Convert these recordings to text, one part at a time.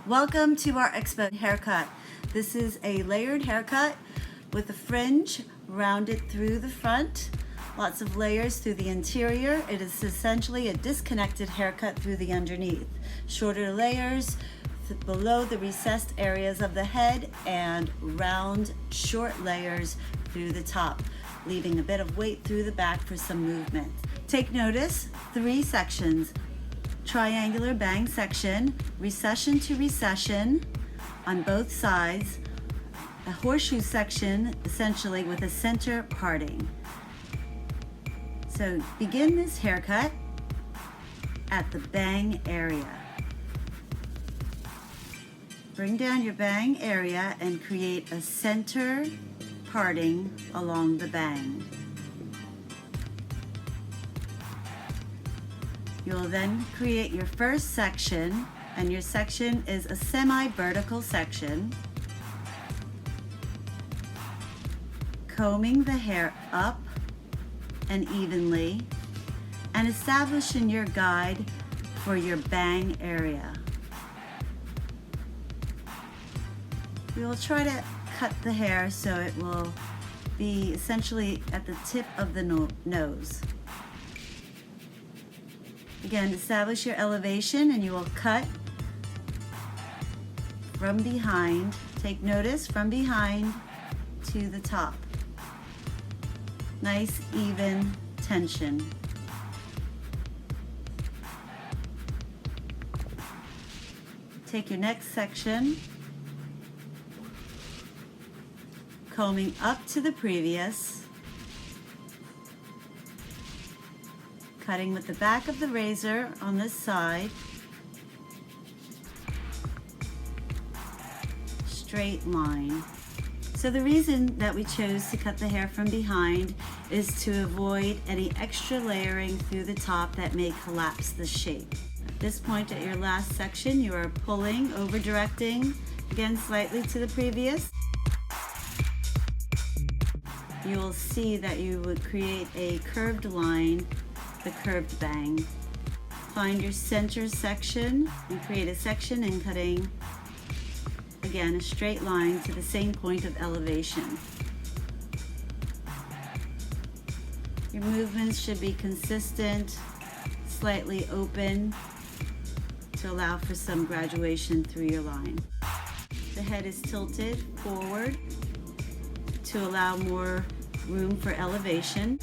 Welcome to our Expo haircut. This is a layered haircut with a fringe rounded through the front, lots of layers through the interior. It is essentially a disconnected haircut through the underneath. Shorter layers below the recessed areas of the head and round, short layers through the top, leaving a bit of weight through the back for some movement. Take notice, 3 sections. Triangular bang section, recession to recession on both sides, a horseshoe section essentially with a center parting. So begin this haircut at the bang area. Bring down your bang area and create a center parting along the bang. You'll then create your first section, and your section is a semi-vertical section. Combing the hair up and evenly, and establishing your guide for your bang area. We will try to cut the hair so it will be essentially at the tip of the nose. Again, establish your elevation and you will cut from behind. Take notice, from behind to the top. Nice, even tension. Take your next section, combing up to the previous, cutting with the back of the razor on this side, straight line. So the reason that we chose to cut the hair from behind is to avoid any extra layering through the top that may collapse the shape. At this point at your last section, you are pulling, over directing, again slightly to the previous. You will see that you would create a curved line, the curved bang. Find your center section and create a section and cutting, again, a straight line to the same point of elevation. Your movements should be consistent, slightly open to allow for some graduation through your line. The head is tilted forward to allow more room for elevation.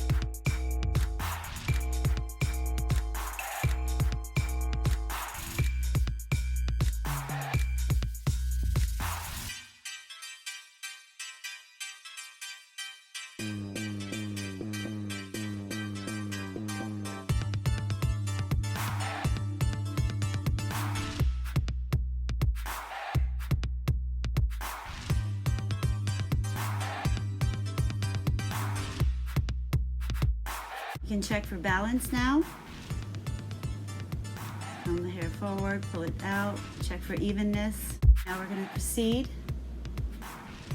You can check for balance now. Comb the hair forward, pull it out, check for evenness. Now we're going to proceed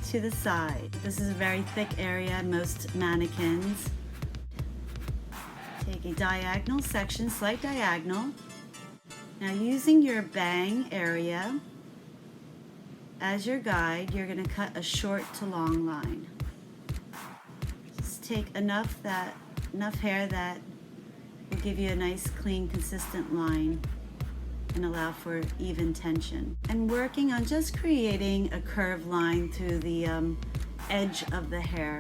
to the side. This is a very thick area, most mannequins. Take a diagonal section, slight diagonal. Now using your bang area as your guide, you're going to cut a short to long line. Just take enough hair that will give you a nice, clean, consistent line and allow for even tension. And working on just creating a curved line through the edge of the hair.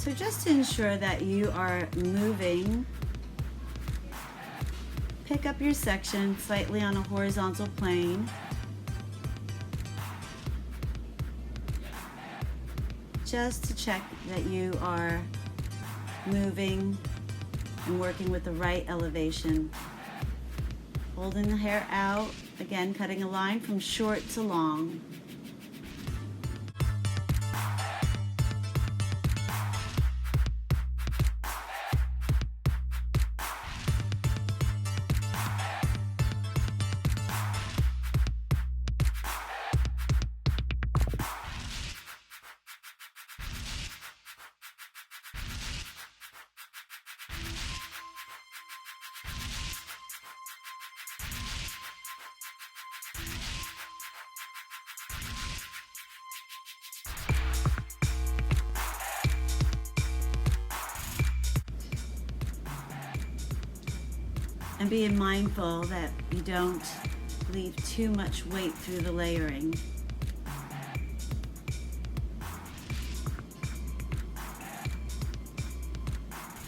So just to ensure that you are moving, pick up your section slightly on a horizontal plane just to check that you are moving and working with the right elevation. Holding the hair out, again cutting a line from short to long. And being mindful that you don't leave too much weight through the layering.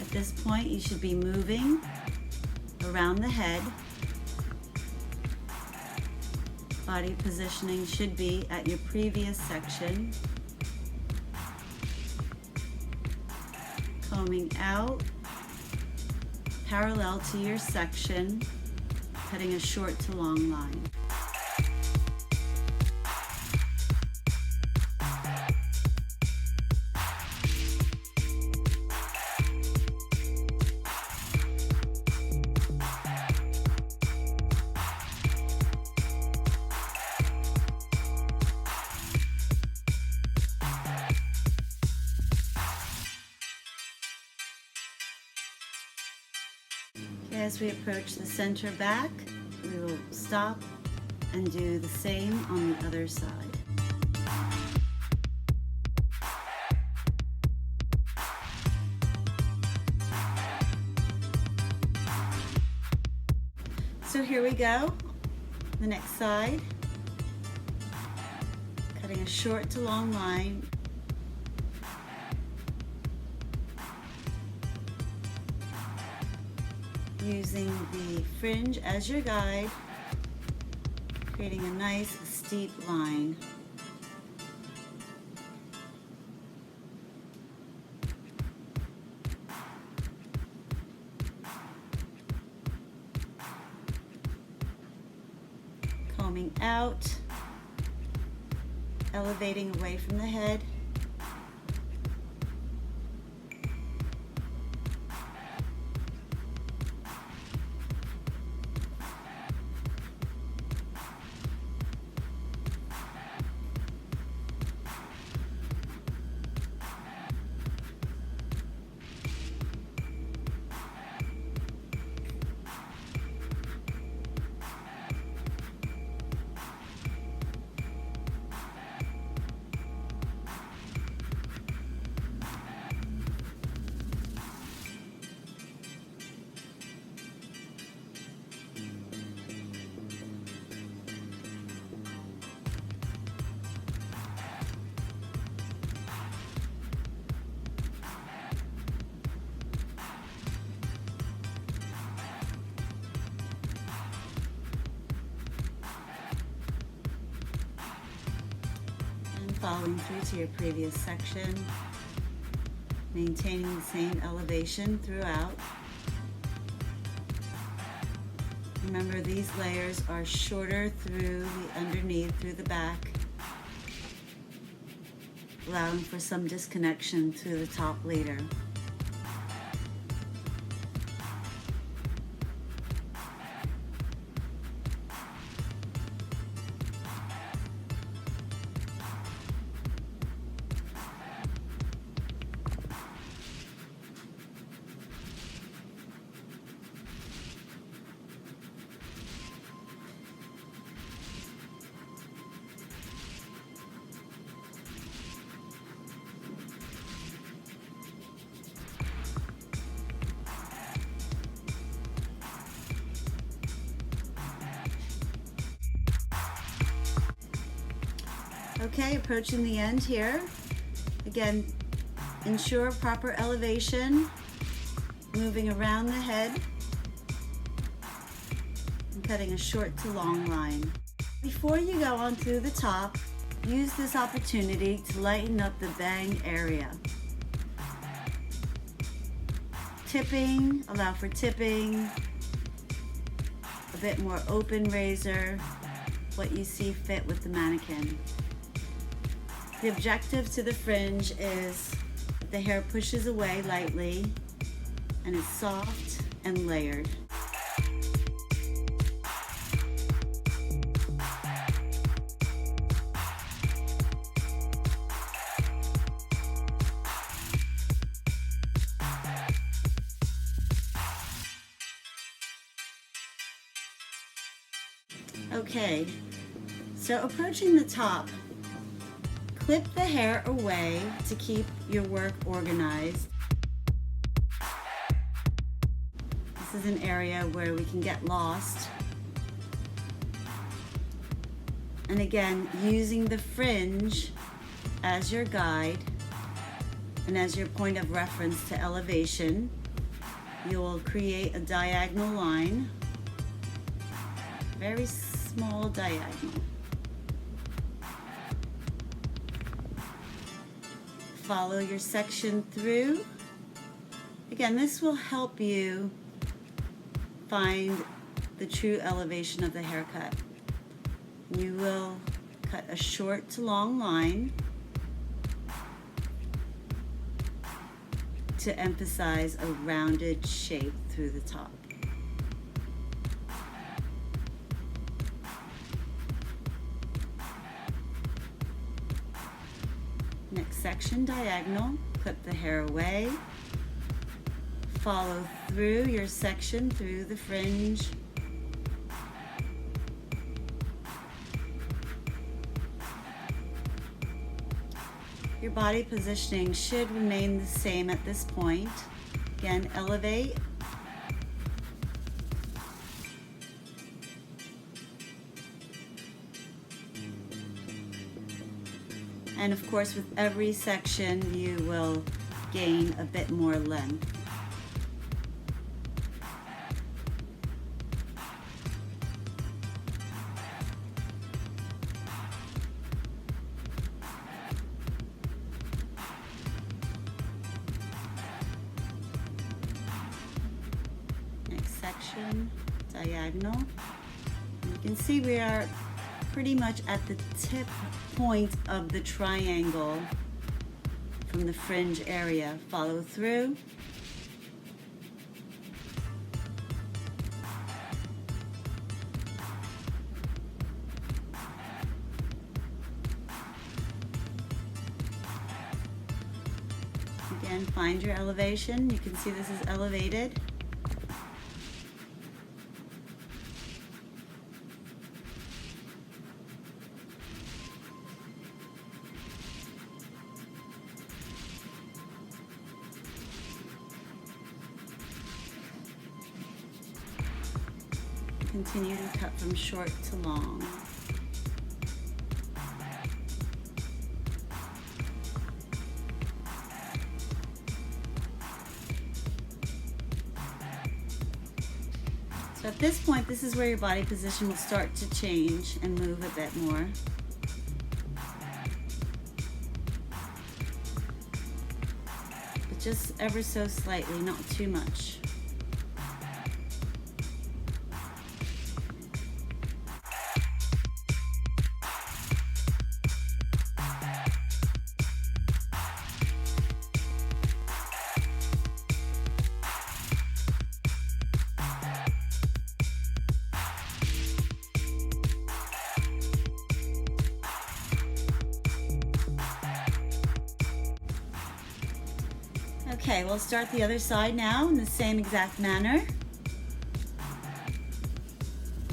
At this point, you should be moving around the head. Body positioning should be at your previous section. Combing out, parallel to your section, cutting a short to long line. As we approach the center back, we will stop and do the same on the other side. So here we go, the next side, cutting a short to long line. Using the fringe as your guide, creating a nice steep line. Combing out, elevating away from the head. Following through to your previous section, maintaining the same elevation throughout. Remember, these layers are shorter through the underneath, through the back, allowing for some disconnection through the top later. Okay, approaching the end here. Again, ensure proper elevation, moving around the head, and cutting a short to long line. Before you go on through the top, use this opportunity to lighten up the bang area. Tipping, allow for tipping, a bit more open razor, what you see fit with the mannequin. The objective to the fringe is the hair pushes away lightly and is soft and layered. Okay, so approaching the top, clip the hair away to keep your work organized. This is an area where we can get lost. And again, using the fringe as your guide and as your point of reference to elevation, you will create a diagonal line, very small diagonal. Follow your section through. Again, this will help you find the true elevation of the haircut. You will cut a short to long line to emphasize a rounded shape through the top. Next section, diagonal, clip the hair away, follow through your section through the fringe. Your body positioning should remain the same at this point. Again, elevate. And of course, with every section, you will gain a bit more length. Next section, diagonal. And you can see we are pretty much at the tip point of the triangle from the fringe area. Follow through. Again, find your elevation. You can see this is elevated. Continue to cut from short to long. So at this point, this is where your body position will start to change and move a bit more. But just ever so slightly, not too much. Okay, we'll start the other side now in the same exact manner.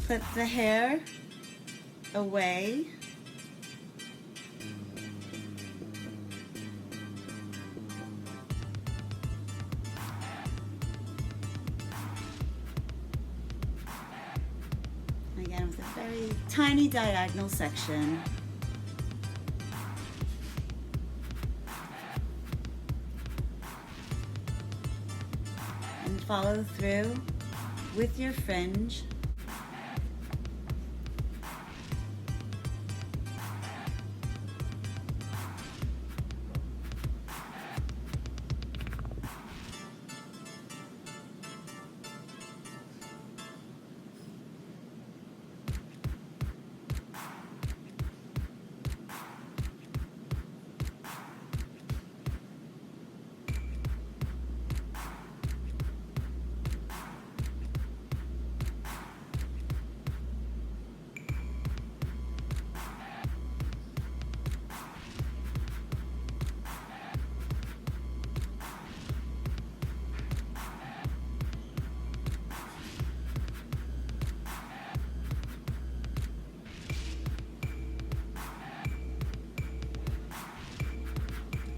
Clip the hair away. Again, with a very tiny diagonal section. And follow through with your fringe.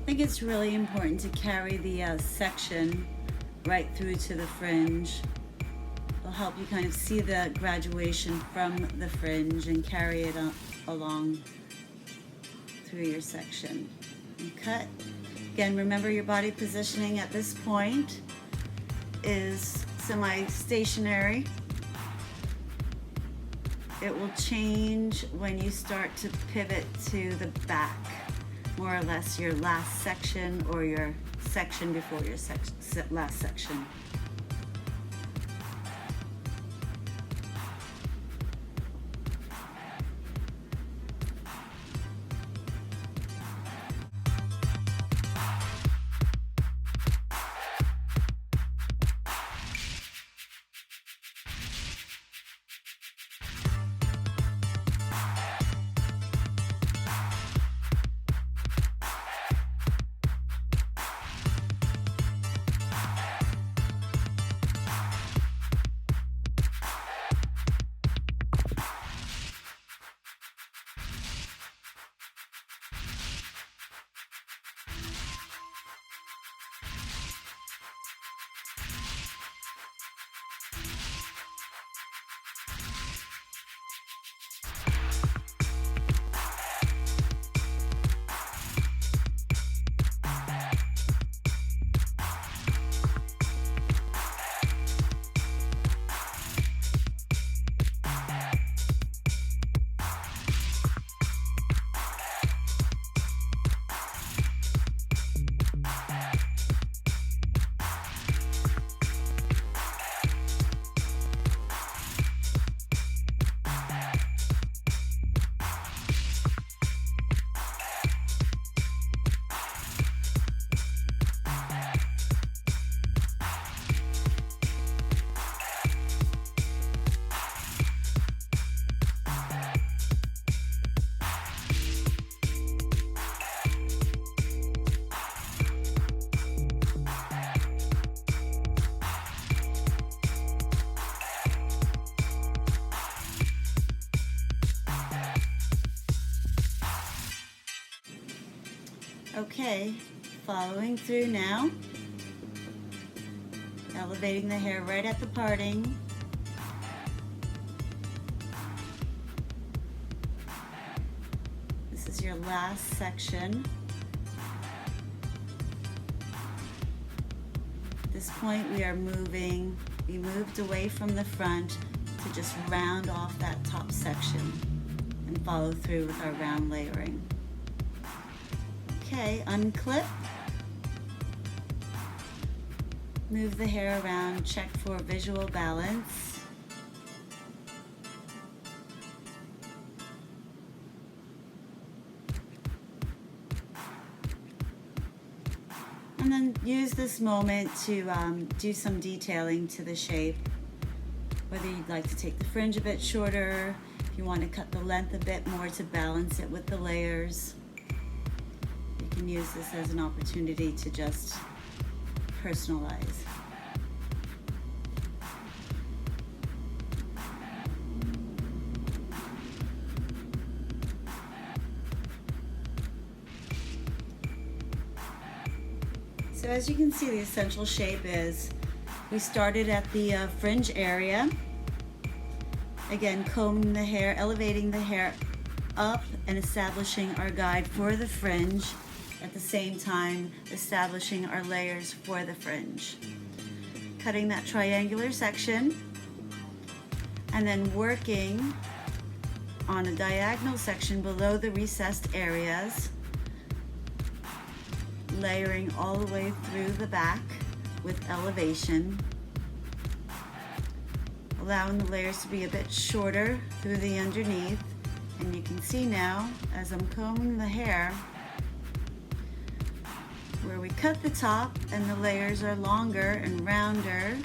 think it's really important to carry the section right through to the fringe. It'll help you kind of see the graduation from the fringe and carry it along through your section. And cut. Again, remember your body positioning at this point is semi-stationary. It will change when you start to pivot to the back, more or less your last section or your section before your last section. Okay, following through now, elevating the hair right at the parting. This is your last section. At this point we moved away from the front to just round off that top section and follow through with our round layering. Okay, unclip. Move the hair around, check for visual balance. And then use this moment to do some detailing to the shape. Whether you'd like to take the fringe a bit shorter, if you want to cut the length a bit more to balance it with the layers. You can use this as an opportunity to just personalize. So as you can see, the essential shape is, we started at the fringe area. Again, combing the hair, elevating the hair up and establishing our guide for the fringe. At the same time, establishing our layers for the fringe. Cutting that triangular section and then working on a diagonal section below the recessed areas, layering all the way through the back with elevation, allowing the layers to be a bit shorter through the underneath. And you can see now, as I'm combing the hair, where we cut the top and the layers are longer and rounder,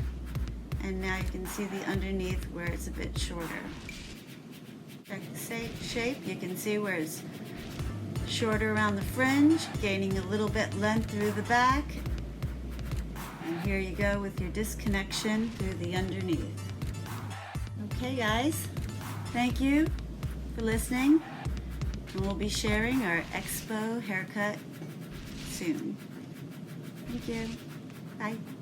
and now you can see the underneath where it's a bit shorter. Check the shape, you can see where it's shorter around the fringe, gaining a little bit length through the back, and here you go with your disconnection through the underneath. Okay guys, thank you for listening, and we'll be sharing our Expo haircut soon. Thank you. Bye.